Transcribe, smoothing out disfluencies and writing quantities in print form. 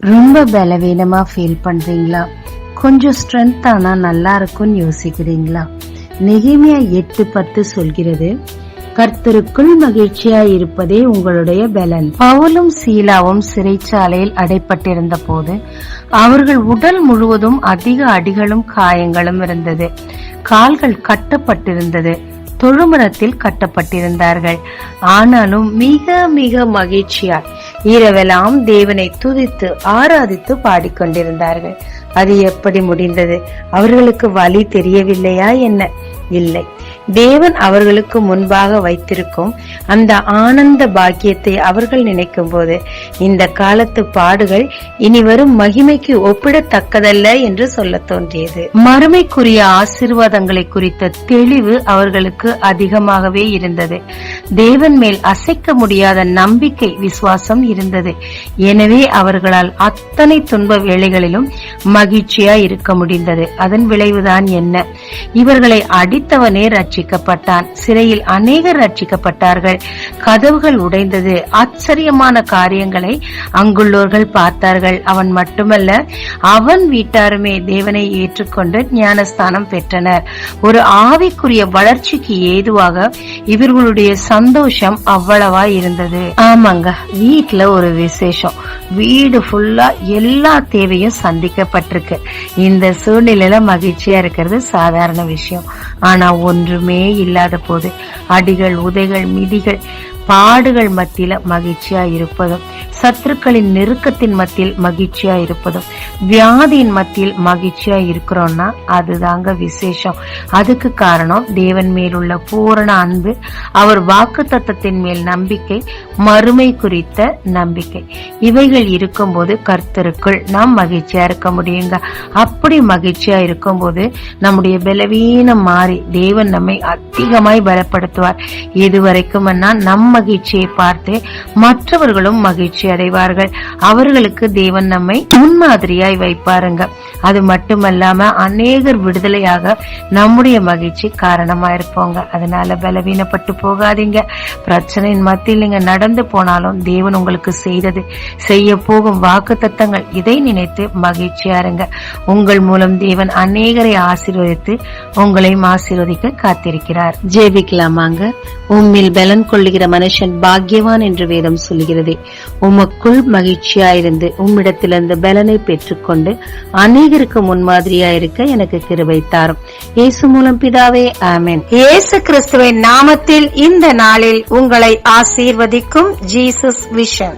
ரொம்ப பலவீனமா ஃபீல் பண்றீங்களா? கொஞ்சம் ஸ்ட்ரென்த் ஆனா நல்லா இருக்கும்னு யோசிக்கிறீங்களா? நெகேமியா 8:10 சொல்கிறது, கர்த்தருக்குள் மகிழ்ச்சியா இருப்பதே உங்களுடைய பலன். பவுலும் சீலாவும் சிறைச்சாலையில் அடைப்பட்டிருந்த போது அவர்கள் உடல் முழுவதும் அதிக அடிகளும் காயங்களும் இருந்தது. கால்கள் கட்டப்பட்டிருந்தது, தொழுமரத்தில் கட்டப்பட்டிருந்தார்கள். ஆனாலும் மிக மிக மகிழ்ச்சியார் இரவெல்லாம் தேவனை துதித்து ஆராதித்து பாடிக்கொண்டிருந்தார்கள். அது எப்படி முடிந்தது? அவர்களுக்கு வழி தெரியவில்லையா என்ன? இல்லை. தேவன் அவர்களுக்கு முன்பாக வைத்திருக்கும் அந்த ஆனந்த பாக்கியத்தை அவர்கள் நினைக்கும் போது இந்த காலத்து பாடுகள் இனி வரும் மகிமைக்கு ஒப்பிடத்தக்கதல்ல என்று சொல்ல தோன்றியது. மறுமைக்குரிய ஆசீர்வாதங்களை குறித்த தெளிவு அவர்களுக்கு அதிகமாகவே இருந்தது. தேவன் மேல் அசைக்க முடியாத நம்பிக்கை, விசுவாசம் இருந்தது. எனவே அவர்களால் அத்தனை துன்ப வேளைகளிலும் மகிழ்ச்சியா இருக்க முடிந்தது. அதன் விளைவுதான் என்ன? இவர்களை அடித்தவனே ரட்சிக்கப்பட்டான். சிறையில் அநேகர் ரட்சிக்கப்பட்டார்கள். கதவுகள் உடைந்தது. ஆச்சரியமான காரியங்களை அங்குள்ளோர்கள் பார்த்தார்கள். அவன் மட்டுமல்ல, அவன் வீட்டாருமே தேவனை ஏற்றுக்கொண்டு ஞானஸ்தானம் பெற்றனர். ஒரு ஆவிக்குரிய வளர்ச்சிக்கு ஏதுவாக இவர்களுடைய சந்தோஷம் அவ்வளவா இருந்தது. ஆமாங்க, வீட்டுல ஒரு விசேஷம். வீடு ஃபுல்லா எல்லா தேவையும் சந்திக்கப்பட்டிருக்கு. இந்த சூழ்நிலையில மகிழ்ச்சியா இருக்கிறது சாதாரண விஷயம். ஆனா ஒன்றுமே இல்லாத போது அடிகள், உதைகள், மிதிகள், பாடுகள் மத்தியில மகிழ்ச்சியா இருப்பதும், சத்துருக்களின் நெருக்கத்தின் மத்தியில் மகிழ்ச்சியா இருப்பதும், வியாதியின் மத்தியில் மகிழ்ச்சியா இருக்கிறோம்னா அதுதாங்க விசேஷம். அதுக்கு காரணம் தேவன் மேலுள்ள பூரண அன்பு, அவர் வாக்குத்தத்தத்தின் மேல் நம்பிக்கை, மறுமை குறித்த நம்பிக்கை. இவைகள் இருக்கும்போது கர்த்தருக்குள் நாம் மகிழ்ச்சியா இருக்க முடியுங்க. அப்படி மகிழ்ச்சியா இருக்கும்போது நம்முடைய பலவீனம் மாறி தேவன் நம்மை அதிகமாய் பலப்படுத்துவார். இதுவரைக்கும் நம் மகிழ்ச்சியை பார்த்து மற்றவர்களும் மகிழ்ச்சி அடைவார்கள். அவர்களுக்கு தேவன் நம்மை முன்மாதிரியாய் வைப்பாருங்க. அது மட்டுமல்லாம அநேகர் விடுதலையாக நம்முடைய மகிழ்ச்சி காரணமா இருப்போங்க. அதனால பலவீனப்பட்டு போகாதீங்க. பிரச்சனையின் மத்தியில் நீங்க நடந்து போனாலும் தேவன் உங்களுக்கு செய்ய போகும் வாக்குத்தத்தங்கள், இதை நினைத்து மகிழ்ச்சியா இருங்க. உங்கள் மூலம் தேவன் அநேகரை ஆசீர்வதித்து உங்களையும் ஆசீர்வதிக்க காத்திருக்கிறார். ஜெபிக்கலாமாங்க. உம்மில் பலன் கொள்ளுகிற மனுஷன் பாக்கியவான் என்று வேதம் சொல்லுகிறது. உமக்குள் மகிழ்ச்சியாயிருந்து உம்மிடத்திலிருந்து பலனை பெற்றுக்கொண்டு அநேகருக்கு முன்மாதிரியா இருக்க எனக்கு கிருபை தாரும். இயேசு மூலம் பிதாவே, ஆமென். இயேசு கிறிஸ்துவின் நாமத்தில் இந்த நாளில் உங்களை ஆசீர்வதிக்கும் ஜீசஸ் விஷன்.